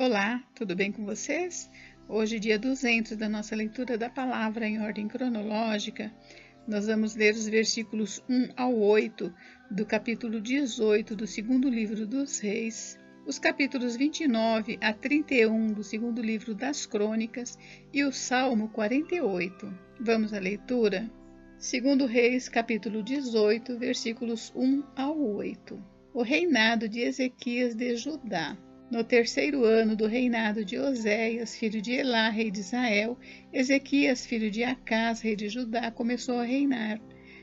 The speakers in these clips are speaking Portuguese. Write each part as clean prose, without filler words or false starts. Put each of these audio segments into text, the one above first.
Olá, tudo bem com vocês? Hoje, dia 200 da nossa leitura da palavra em ordem cronológica, nós vamos ler os versículos 1 ao 8 do capítulo 18 do segundo livro dos Reis, os capítulos 29 a 31 do segundo livro das Crônicas e o Salmo 48. Vamos à leitura? Segundo Reis, capítulo 18, versículos 1 ao 8. O reinado de Ezequias de Judá. No terceiro ano do reinado de Oséias, filho de Elá, rei de Israel, Ezequias, filho de Acás, rei de Judá, começou a reinar.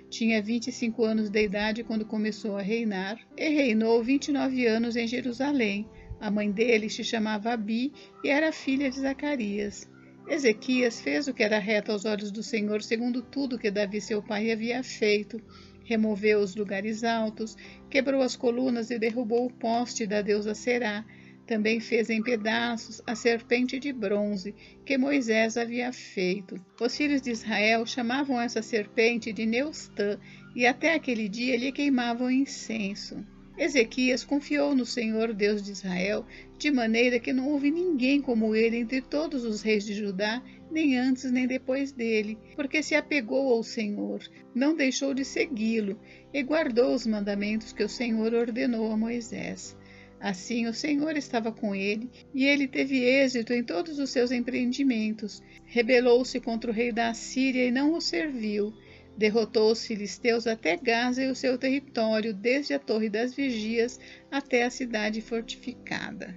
Tinha 25 anos de idade quando começou a reinar, e reinou 29 anos em Jerusalém. A mãe dele se chamava Abi e era filha de Zacarias. Ezequias fez o que era reto aos olhos do Senhor, segundo tudo que Davi seu pai havia feito. Removeu os lugares altos, quebrou as colunas e derrubou o poste da deusa Será. Também fez em pedaços a serpente de bronze que Moisés havia feito. Os filhos de Israel chamavam essa serpente de Neustã e até aquele dia lhe queimavam incenso. Ezequias confiou no Senhor Deus de Israel, de maneira que não houve ninguém como ele entre todos os reis de Judá, nem antes nem depois dele, porque se apegou ao Senhor, não deixou de segui-lo e guardou os mandamentos que o Senhor ordenou a Moisés. Assim o Senhor estava com ele, e ele teve êxito em todos os seus empreendimentos. Rebelou-se contra o rei da Assíria e não o serviu. Derrotou os filisteus até Gaza e o seu território, desde a Torre das Vigias até a cidade fortificada.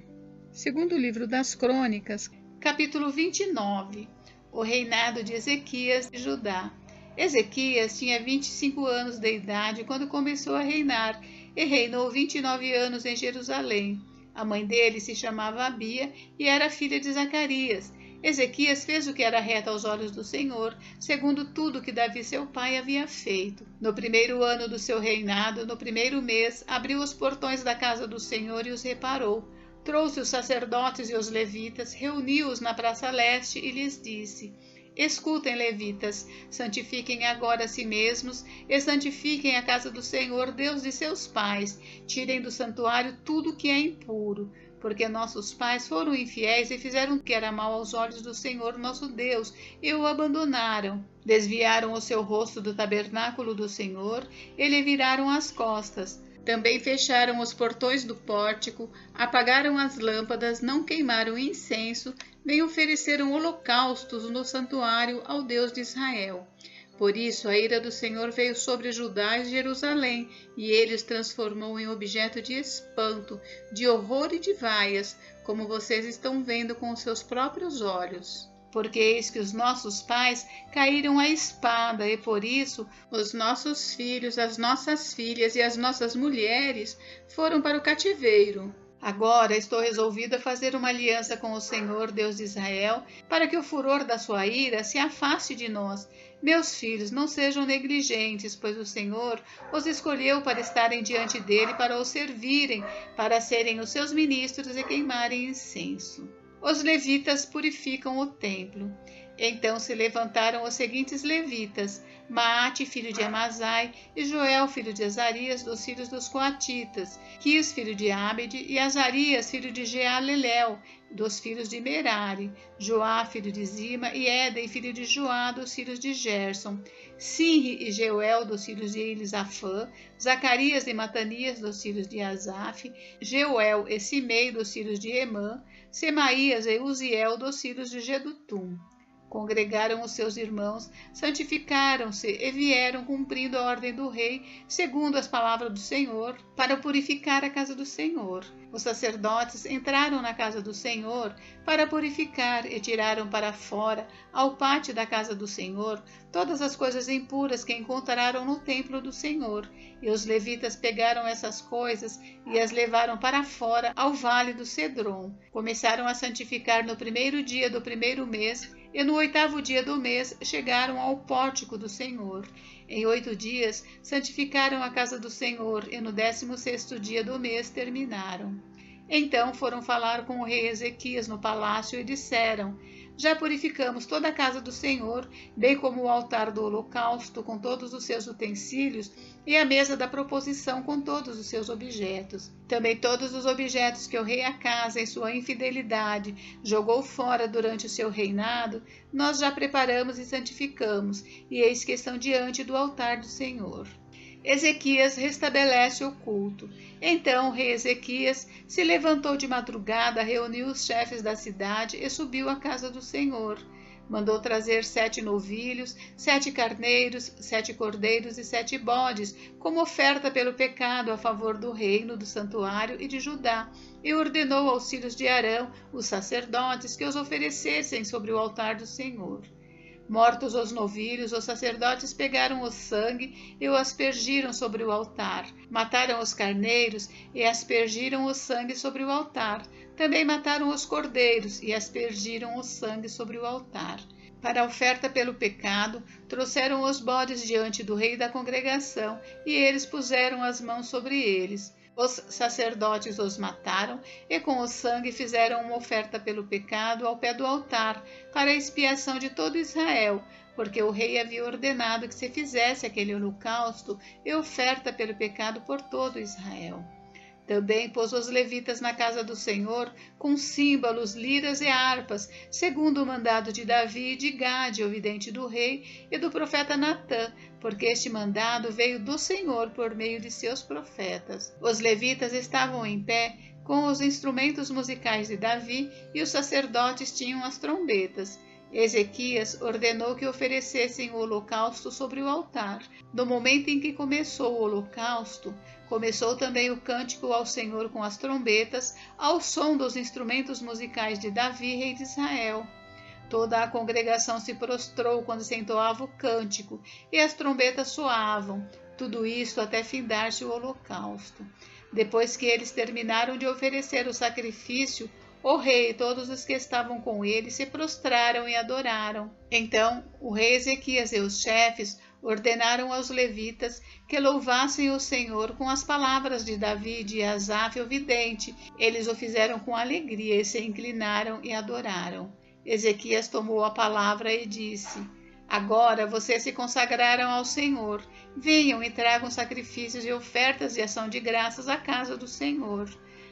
Segundo o livro das Crônicas, capítulo 29, o reinado de Ezequias de Judá. Ezequias tinha 25 anos de idade quando começou a reinar, e reinou 29 anos em Jerusalém. A mãe dele se chamava Abia e era filha de Zacarias. Ezequias fez o que era reto aos olhos do Senhor, segundo tudo que Davi seu pai havia feito. No primeiro ano do seu reinado, no primeiro mês, abriu os portões da casa do Senhor e os reparou. Trouxe os sacerdotes e os levitas, reuniu-os na praça leste e lhes disse: Escutem, levitas, santifiquem agora a si mesmos e santifiquem a casa do Senhor, Deus de seus pais. Tirem do santuário tudo que é impuro, porque nossos pais foram infiéis e fizeram o que era mal aos olhos do Senhor nosso Deus e o abandonaram. Desviaram o seu rosto do tabernáculo do Senhor e lhe viraram as costas. Também fecharam os portões do pórtico, apagaram as lâmpadas, não queimaram incenso, nem ofereceram holocaustos no santuário ao Deus de Israel. Por isso a ira do Senhor veio sobre Judá e Jerusalém, e ele os transformou em objeto de espanto, de horror e de vaias, como vocês estão vendo com os seus próprios olhos. Porque eis que os nossos pais caíram à espada, e por isso os nossos filhos, as nossas filhas e as nossas mulheres foram para o cativeiro. Agora estou resolvida a fazer uma aliança com o Senhor, Deus de Israel, para que o furor da sua ira se afaste de nós. Meus filhos, não sejam negligentes, pois o Senhor os escolheu para estarem diante dele, para o servirem, para serem os seus ministros e queimarem incenso. Os levitas purificam o templo. Então se levantaram os seguintes levitas: Maate, filho de Amazai, e Joel, filho de Azarias, dos filhos dos Coatitas, Quis, filho de Abed, e Azarias, filho de Jealelel, dos filhos de Merari, Joá, filho de Zima, e Éden, filho de Joá, dos filhos de Gerson, Sinri e Jeuel, dos filhos de Elisafã, Zacarias e Matanias, dos filhos de Asaf, Jeuel e Simei, dos filhos de Emã, Semaías e Uziel, dos filhos de Gedutum. Congregaram os seus irmãos, santificaram-se e vieram cumprindo a ordem do rei, segundo as palavras do Senhor, para purificar a casa do Senhor. Os sacerdotes entraram na casa do Senhor para purificar e tiraram para fora, ao pátio da casa do Senhor, todas as coisas impuras que encontraram no templo do Senhor. E os levitas pegaram essas coisas e as levaram para fora, ao vale do Cedron. Começaram a santificar no primeiro dia do primeiro mês, e no 8º dia do mês chegaram ao pórtico do Senhor. Em 8 dias santificaram a casa do Senhor, e no 16º dia do mês terminaram. Então foram falar com o rei Ezequias no palácio e disseram: já purificamos toda a casa do Senhor, bem como o altar do holocausto com todos os seus utensílios e a mesa da proposição com todos os seus objetos. Também todos os objetos que o rei Acasa, em sua infidelidade, jogou fora durante o seu reinado, nós já preparamos e santificamos, e eis que estão diante do altar do Senhor. Ezequias restabelece o culto. Então o rei Ezequias se levantou de madrugada, reuniu os chefes da cidade e subiu à casa do Senhor. Mandou trazer 7 novilhos, 7 carneiros, 7 cordeiros e 7 bodes, como oferta pelo pecado a favor do reino, do santuário e de Judá, e ordenou aos filhos de Arão, os sacerdotes, que os oferecessem sobre o altar do Senhor. Mortos os novilhos, os sacerdotes pegaram o sangue e o aspergiram sobre o altar. Mataram os carneiros e aspergiram o sangue sobre o altar. Também mataram os cordeiros e aspergiram o sangue sobre o altar. Para a oferta pelo pecado, trouxeram os bodes diante do rei da congregação, e eles puseram as mãos sobre eles. Os sacerdotes os mataram e com o sangue fizeram uma oferta pelo pecado ao pé do altar, para a expiação de todo Israel, porque o rei havia ordenado que se fizesse aquele holocausto e oferta pelo pecado por todo Israel. Também pôs os levitas na casa do Senhor, com símbolos, liras e harpas, segundo o mandado de Davi e de Gade, o vidente do rei, e do profeta Natã, porque este mandado veio do Senhor por meio de seus profetas. Os levitas estavam em pé com os instrumentos musicais de Davi, e os sacerdotes tinham as trombetas. Ezequias ordenou que oferecessem o holocausto sobre o altar. No momento em que começou o holocausto, começou também o cântico ao Senhor com as trombetas, ao som dos instrumentos musicais de Davi, rei de Israel. Toda a congregação se prostrou quando se entoava o cântico, e as trombetas soavam, tudo isto até findar-se o holocausto. Depois que eles terminaram de oferecer o sacrifício, o rei e todos os que estavam com ele se prostraram e adoraram. Então o rei Ezequias e os chefes ordenaram aos levitas que louvassem o Senhor com as palavras de Davi e de Asaf, o vidente. Eles o fizeram com alegria e se inclinaram e adoraram. Ezequias tomou a palavra e disse: agora vocês se consagraram ao Senhor. Venham e tragam sacrifícios e ofertas de ação de graças à casa do Senhor.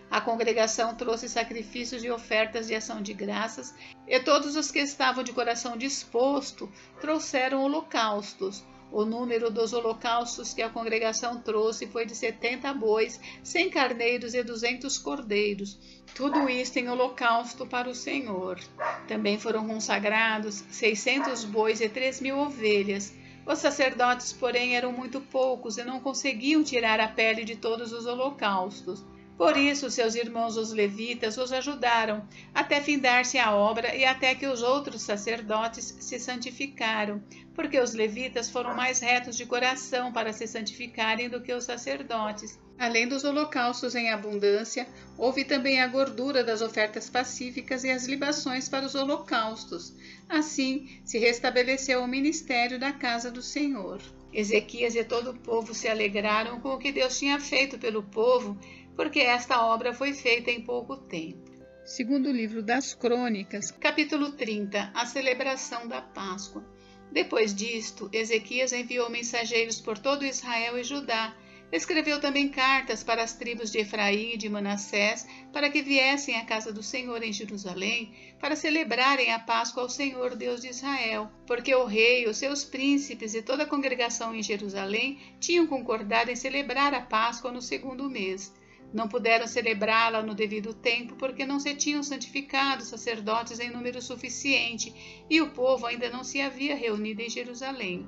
A congregação trouxe sacrifícios e ofertas de ação de graças, e todos os que estavam de coração disposto trouxeram holocaustos. O número dos holocaustos que a congregação trouxe foi de 70 bois, 100 carneiros e 200 cordeiros. Tudo isto em holocausto para o Senhor. Também foram consagrados 600 bois e 3.000 ovelhas. Os sacerdotes, porém, eram muito poucos e não conseguiam tirar a pele de todos os holocaustos. Por isso, seus irmãos os levitas os ajudaram, até findar-se a obra e até que os outros sacerdotes se santificaram, porque os levitas foram mais retos de coração para se santificarem do que os sacerdotes. Além dos holocaustos em abundância, houve também a gordura das ofertas pacíficas e as libações para os holocaustos. Assim, se restabeleceu o ministério da casa do Senhor. Ezequias e todo o povo se alegraram com o que Deus tinha feito pelo povo, porque esta obra foi feita em pouco tempo. Segundo o livro das Crônicas, capítulo 30, a celebração da Páscoa. Depois disto, Ezequias enviou mensageiros por todo Israel e Judá. Escreveu também cartas para as tribos de Efraim e de Manassés, para que viessem à casa do Senhor em Jerusalém, para celebrarem a Páscoa ao Senhor Deus de Israel, porque o rei, os seus príncipes e toda a congregação em Jerusalém tinham concordado em celebrar a Páscoa no 2º mês. Não puderam celebrá-la no devido tempo, porque não se tinham santificado sacerdotes em número suficiente, e o povo ainda não se havia reunido em Jerusalém.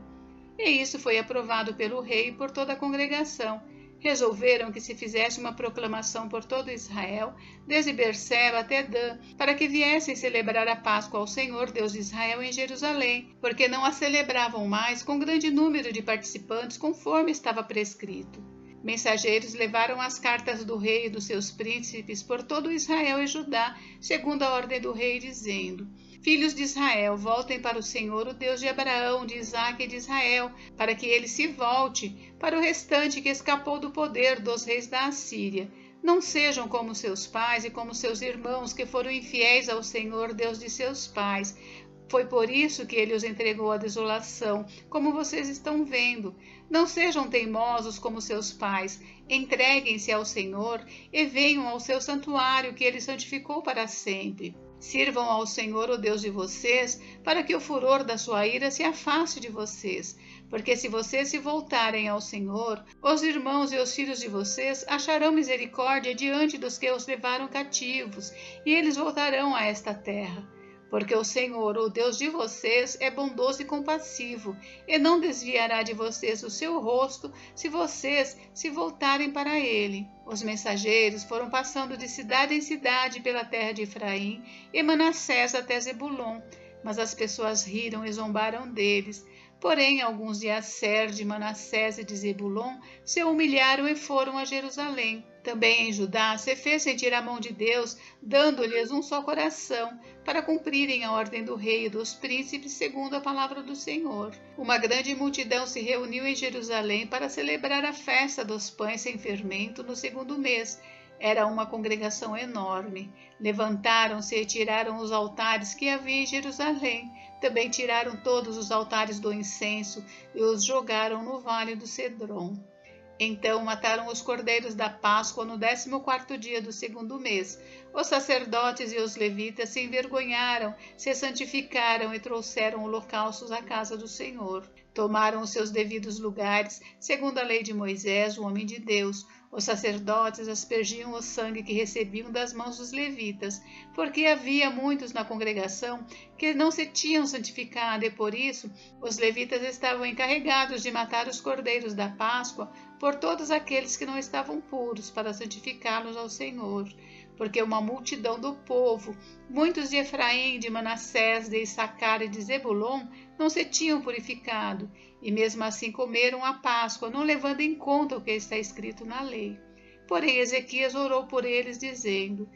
E isso foi aprovado pelo rei e por toda a congregação. Resolveram que se fizesse uma proclamação por todo Israel, desde Berseba até Dan, para que viessem celebrar a Páscoa ao Senhor, Deus de Israel, em Jerusalém, porque não a celebravam mais com grande número de participantes, conforme estava prescrito. Mensageiros levaram as cartas do rei e dos seus príncipes por todo Israel e Judá, segundo a ordem do rei, dizendo: Filhos de Israel, voltem para o Senhor, o Deus de Abraão, de Isaque e de Israel, para que ele se volte para o restante que escapou do poder dos reis da Assíria. Não sejam como seus pais e como seus irmãos, que foram infiéis ao Senhor, Deus de seus pais. Foi por isso que ele os entregou à desolação, como vocês estão vendo. Não sejam teimosos como seus pais. Entreguem-se ao Senhor e venham ao seu santuário, que ele santificou para sempre. Sirvam ao Senhor, o Deus de vocês, para que o furor da sua ira se afaste de vocês. Porque se vocês se voltarem ao Senhor, os irmãos e os filhos de vocês acharão misericórdia diante dos que os levaram cativos, e eles voltarão a esta terra. Porque o Senhor, o Deus de vocês, é bondoso e compassivo, e não desviará de vocês o seu rosto, se vocês se voltarem para ele. Os mensageiros foram passando de cidade em cidade pela terra de Efraim e Manassés até Zebulon, mas as pessoas riram e zombaram deles. Porém, alguns de Asser, de Manassés e de Zebulon se humilharam e foram a Jerusalém. Também em Judá se fez sentir a mão de Deus, dando-lhes um só coração, para cumprirem a ordem do rei e dos príncipes, segundo a palavra do Senhor. Uma grande multidão se reuniu em Jerusalém para celebrar a festa dos pães sem fermento no 2º mês. Era uma congregação enorme. Levantaram-se e tiraram os altares que havia em Jerusalém. Também tiraram todos os altares do incenso e os jogaram no vale do Cedron. Então mataram os cordeiros da Páscoa no 14º dia do 2º mês. Os sacerdotes e os levitas se envergonharam, se santificaram e trouxeram holocaustos à casa do Senhor. Tomaram os seus devidos lugares, segundo a lei de Moisés, o homem de Deus. Os sacerdotes aspergiam o sangue que recebiam das mãos dos levitas, porque havia muitos na congregação que não se tinham santificado, e por isso os levitas estavam encarregados de matar os cordeiros da Páscoa por todos aqueles que não estavam puros, para santificá-los ao Senhor. Porque uma multidão do povo, muitos de Efraim, de Manassés, de Issacar e de Zebulon, não se tinham purificado, e mesmo assim comeram a Páscoa, não levando em conta o que está escrito na lei. Porém, Ezequias orou por eles, dizendo: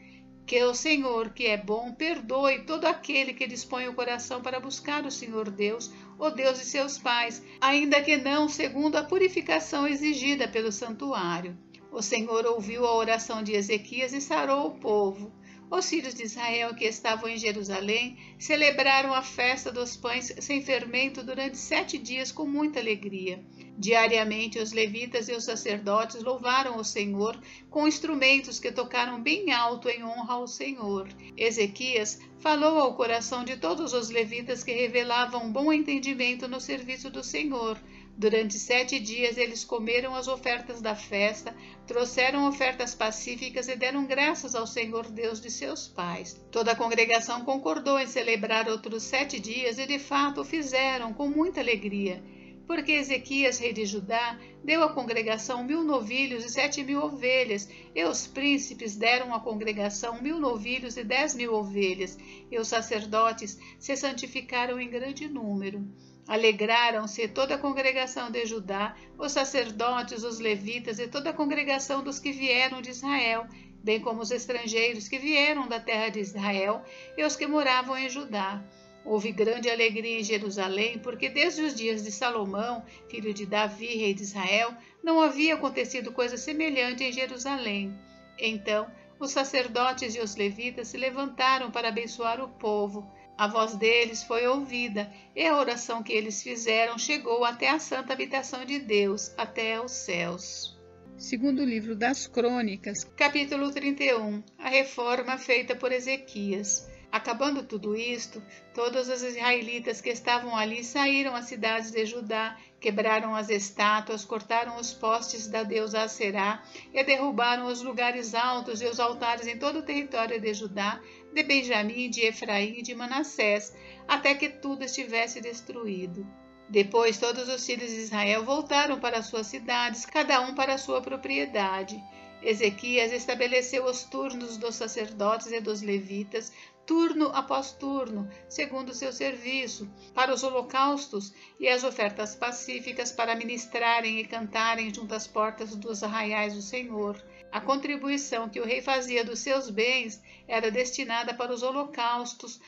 que o Senhor, que é bom, perdoe todo aquele que dispõe o coração para buscar o Senhor Deus, o Deus de seus pais, ainda que não segundo a purificação exigida pelo santuário. O Senhor ouviu a oração de Ezequias e sarou o povo. Os filhos de Israel que estavam em Jerusalém celebraram a festa dos pães sem fermento durante 7 dias com muita alegria. Diariamente os levitas e os sacerdotes louvaram o Senhor com instrumentos que tocaram bem alto em honra ao Senhor. Ezequias falou ao coração de todos os levitas que revelavam bom entendimento no serviço do Senhor. Durante 7 dias eles comeram as ofertas da festa, trouxeram ofertas pacíficas e deram graças ao Senhor Deus de seus pais. Toda a congregação concordou em celebrar outros 7 dias e de fato o fizeram com muita alegria. Porque Ezequias, rei de Judá, deu à congregação 1000 novilhos e 7.000 ovelhas, e os príncipes deram à congregação 1000 novilhos e 10.000 ovelhas, e os sacerdotes se santificaram em grande número. Alegraram-se toda a congregação de Judá, os sacerdotes, os levitas e toda a congregação dos que vieram de Israel, bem como os estrangeiros que vieram da terra de Israel e os que moravam em Judá. Houve grande alegria em Jerusalém, porque desde os dias de Salomão, filho de Davi, rei de Israel, não havia acontecido coisa semelhante em Jerusalém. Então, os sacerdotes e os levitas se levantaram para abençoar o povo. A voz deles foi ouvida, e a oração que eles fizeram chegou até a santa habitação de Deus, até os céus. Segundo livro das Crônicas, capítulo 31. A reforma feita por Ezequias. Acabando tudo isto, todos os israelitas que estavam ali saíram às cidades de Judá, quebraram as estátuas, cortaram os postes da deusa Aserá e derrubaram os lugares altos e os altares em todo o território de Judá, de Benjamim, de Efraim e de Manassés, até que tudo estivesse destruído. Depois todos os filhos de Israel voltaram para suas cidades, cada um para sua propriedade. Ezequias estabeleceu os turnos dos sacerdotes e dos levitas, turno após turno, segundo o seu serviço, para os holocaustos e as ofertas pacíficas para ministrarem e cantarem junto às portas dos arraiais do Senhor. A contribuição que o rei fazia dos seus bens era destinada para os holocaustos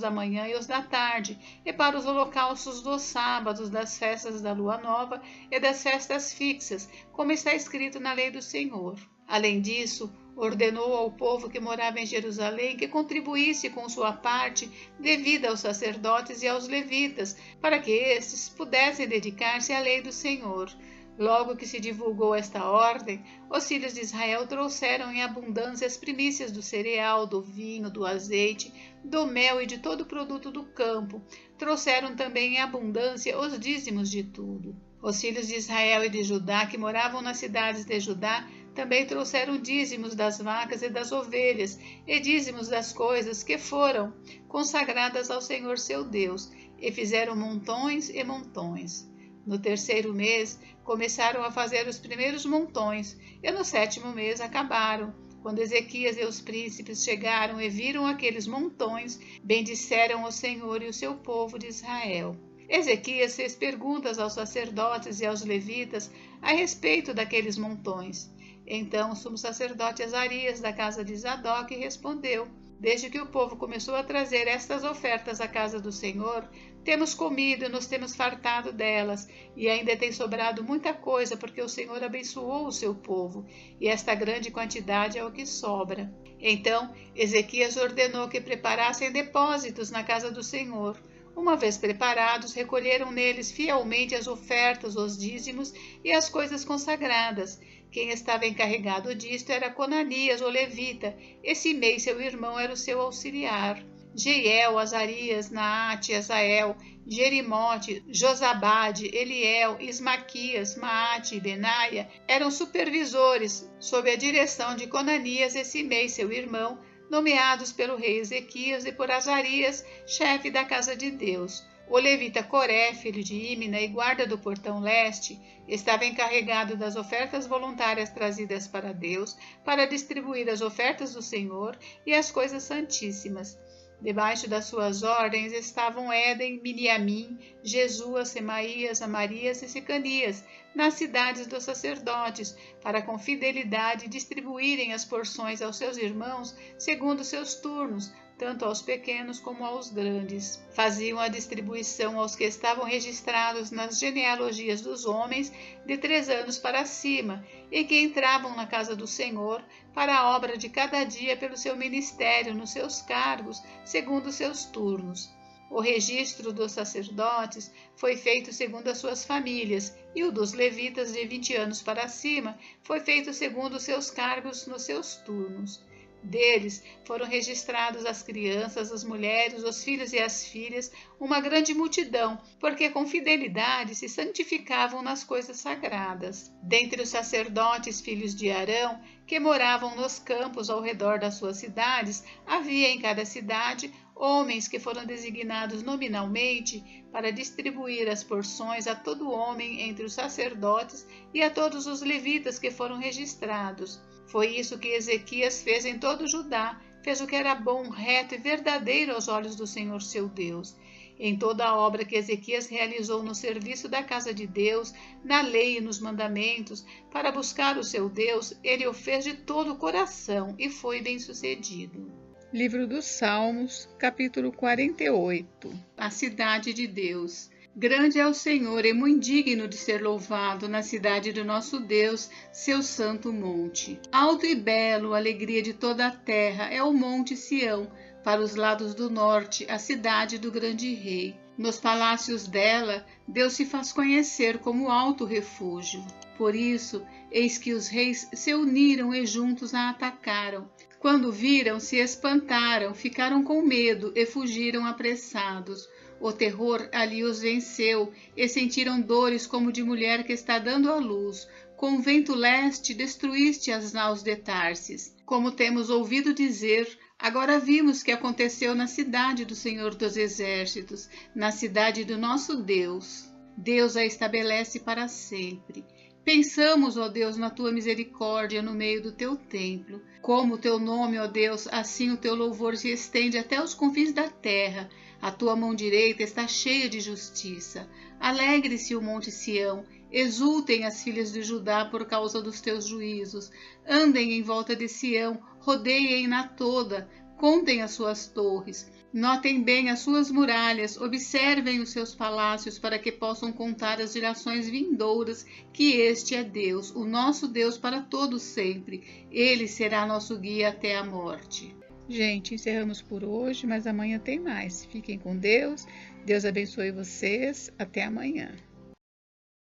da manhã e os da tarde, e para os holocaustos dos sábados, das festas da lua nova e das festas fixas, como está escrito na lei do Senhor. Além disso, ordenou ao povo que morava em Jerusalém que contribuísse com sua parte devida aos sacerdotes e aos levitas, para que estes pudessem dedicar-se à lei do Senhor. Logo que se divulgou esta ordem, os filhos de Israel trouxeram em abundância as primícias do cereal, do vinho, do azeite, do mel e de todo o produto do campo. Trouxeram também em abundância os dízimos de tudo. Os filhos de Israel e de Judá, que moravam nas cidades de Judá, também trouxeram dízimos das vacas e das ovelhas, e dízimos das coisas que foram consagradas ao Senhor seu Deus, e fizeram montões e montões. No terceiro mês, começaram a fazer os primeiros montões, e no sétimo mês acabaram. Quando Ezequias e os príncipes chegaram e viram aqueles montões, bendisseram o Senhor e o seu povo de Israel. Ezequias fez perguntas aos sacerdotes e aos levitas a respeito daqueles montões. Então o sumo sacerdote Azarias, da casa de Zadok, respondeu: Desde que o povo começou a trazer estas ofertas à casa do Senhor, temos comido e nos temos fartado delas, e ainda tem sobrado muita coisa, porque o Senhor abençoou o seu povo, e esta grande quantidade é o que sobra. Então Ezequias ordenou que preparassem depósitos na casa do Senhor. Uma vez preparados, recolheram neles fielmente as ofertas, os dízimos e as coisas consagradas. Quem estava encarregado disto era Conanias, o levita, e Simei, seu irmão, era o seu auxiliar. Jeiel, Azarias, Naate, Azael, Jerimote, Josabade, Eliel, Ismaquias, Maate e Benaia eram supervisores, sob a direção de Conanias e Simei, seu irmão, nomeados pelo rei Ezequias e por Azarias, chefe da casa de Deus. O levita Coré, filho de Ímina e guarda do portão leste, estava encarregado das ofertas voluntárias trazidas para Deus, para distribuir as ofertas do Senhor e as coisas santíssimas. Debaixo das suas ordens estavam Éden, Miniamim, Jesua, Semaías, Amarias e Secanias, nas cidades dos sacerdotes, para com fidelidade distribuírem as porções aos seus irmãos segundo seus turnos, tanto aos pequenos como aos grandes. Faziam a distribuição aos que estavam registrados nas genealogias dos homens de 3 anos para cima, e que entravam na casa do Senhor para a obra de cada dia pelo seu ministério, nos seus cargos, segundo seus turnos. O registro dos sacerdotes foi feito segundo as suas famílias, e o dos levitas de 20 anos para cima foi feito segundo os seus cargos nos seus turnos. Deles foram registrados as crianças, as mulheres, os filhos e as filhas, uma grande multidão, porque com fidelidade se santificavam nas coisas sagradas. Dentre os sacerdotes, filhos de Arão, que moravam nos campos ao redor das suas cidades, havia em cada cidade homens que foram designados nominalmente para distribuir as porções a todo homem entre os sacerdotes e a todos os levitas que foram registrados. Foi isso que Ezequias fez em todo Judá, fez o que era bom, reto e verdadeiro aos olhos do Senhor seu Deus. Em toda a obra que Ezequias realizou no serviço da casa de Deus, na lei e nos mandamentos, para buscar o seu Deus, ele o fez de todo o coração e foi bem-sucedido. Livro dos Salmos, capítulo 48. A cidade de Deus. Grande é o Senhor e muito digno de ser louvado na cidade do nosso Deus, seu santo monte. Alto e belo, alegria de toda a terra, é o monte Sião, para os lados do norte, a cidade do grande rei. Nos palácios dela, Deus se faz conhecer como alto refúgio. Por isso, eis que os reis se uniram e juntos a atacaram. Quando viram, se espantaram, ficaram com medo e fugiram apressados. O terror ali os venceu e sentiram dores como de mulher que está dando à luz. Com o vento leste destruíste as naus de Tarsis. Como temos ouvido dizer, agora vimos que aconteceu na cidade do Senhor dos Exércitos, na cidade do nosso Deus. Deus a estabelece para sempre. Pensamos, ó Deus, na tua misericórdia no meio do teu templo. Como o teu nome, ó Deus, assim o teu louvor se estende até os confins da terra. A tua mão direita está cheia de justiça. Alegre-se o monte Sião, exultem as filhas de Judá por causa dos teus juízos. Andem em volta de Sião, rodeiem-na toda, contem as suas torres. Notem bem as suas muralhas, observem os seus palácios, para que possam contar às gerações vindouras que este é Deus, o nosso Deus para todos sempre. Ele será nosso guia até a morte. Gente, encerramos por hoje, mas amanhã tem mais. Fiquem com Deus. Deus abençoe vocês. Até amanhã.